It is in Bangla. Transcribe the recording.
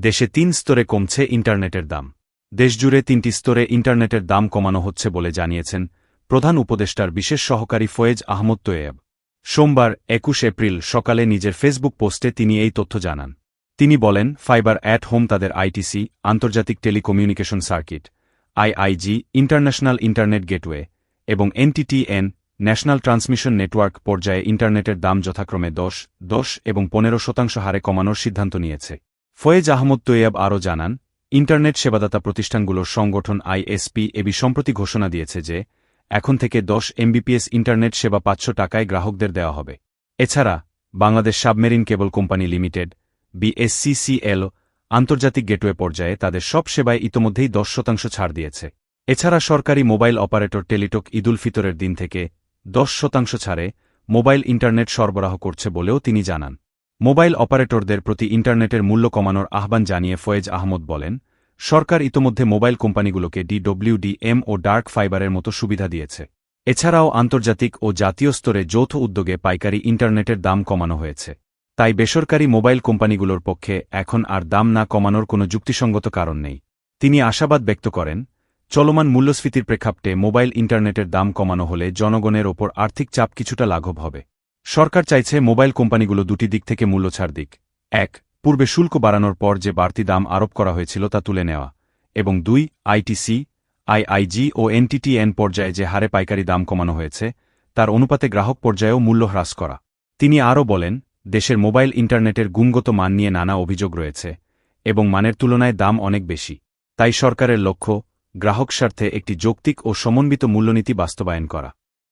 দেশে ৩ স্তরে কমছে ইন্টারনেটের দাম। দেশজুড়ে ৩টি স্তরে ইন্টারনেটের দাম কমানো হচ্ছে বলে জানিয়েছেন প্রধান উপদেষ্টার বিশেষ সহকারী ফয়েজ আহমদ তোয়েব। সোমবার ২১ এপ্রিল সকালে নিজের ফেসবুক পোস্টে তিনি এই তথ্য জানান। তিনি বলেন, ফাইবার অ্যাট হোম তাদের আইটিসি, আন্তর্জাতিক telecommunication circuit, IIG, international internet gateway এবং এনটিটিএন, ন্যাশনাল ট্রান্সমিশন নেটওয়ার্ক পর্যায়ে ইন্টারনেটের দাম যথাক্রমে ১০ এবং ১৫% হারে কমানোর সিদ্ধান্ত নিয়েছে। ফয়েজ আহমদ তোয়েব আরও জানান, ইন্টারনেট সেবাদাতা প্রতিষ্ঠানগুলোর সংগঠন আইএসপি সম্প্রতি ঘোষণা দিয়েছে যে এখন থেকে ১০ এমবিপিএস ইন্টারনেট সেবা ৫০০ টাকায় গ্রাহকদের দেওয়া হবে। এছাড়া Bangladesh submarine cable company limited BSCCL আন্তর্জাতিক গেটওয়ে পর্যায়ে তাদের সব সেবায় ইতোমধ্যেই ১০% ছাড় দিয়েছে। এছাড়া সরকারি মোবাইল অপারেটর টেলিটক ঈদুল ফিতরের দিন থেকে ১০% ছাড়ে মোবাইল ইন্টারনেট সরবরাহ করছে বলেও তিনি জানান। মোবাইল অপারেটরদের প্রতি ইন্টারনেটের মূল্য কমানোর আহ্বান জানিয়ে ফয়েজ আহমদ বলেন, সরকার ইতোমধ্যে মোবাইল কোম্পানিগুলোকে ডিডব্লিউডিএম ও ডার্ক ফাইবারের মতো সুবিধা দিয়েছে। এছাড়াও আন্তর্জাতিক ও জাতীয় স্তরে যৌথ উদ্যোগে পাইকারি ইন্টারনেটের দাম কমানো হয়েছে। তাই বেসরকারি মোবাইল কোম্পানিগুলোর পক্ষে এখন আর দাম না কমানোর কোনো যুক্তিসঙ্গত কারণ নেই। তিনি আশাবাদ ব্যক্ত করেন, চলমান মূল্যস্ফীতির প্রেক্ষাপটে মোবাইল ইন্টারনেটের দাম কমানো হলে জনগণের ওপর আর্থিক চাপ কিছুটা লাঘব হবে। সরকার চাইছে মোবাইল কোম্পানিগুলো দুটি দিক থেকে মূল্য ছাড় দিক। ১. পূর্বে শুল্ক বাড়ানোর পর যে বাড়তি দাম আরোপ করা হয়েছিল তা তুলে নেওয়া, এবং ২. আইটিসি, আইআইজি ও এনটিটিএন পর্যায়ে যে হারে পাইকারি দাম কমানো হয়েছে তার অনুপাতে গ্রাহক পর্যায়েও মূল্য হ্রাস করা। তিনি আরও বলেন, দেশের মোবাইল ইন্টারনেটের গুণগত মান নিয়ে নানা অভিযোগ রয়েছে এবং মানের তুলনায় দাম অনেক বেশি। তাই সরকারের লক্ষ্য গ্রাহক স্বার্থে একটি যৌক্তিক ও সমন্বিত মূল্যনীতি বাস্তবায়ন করা।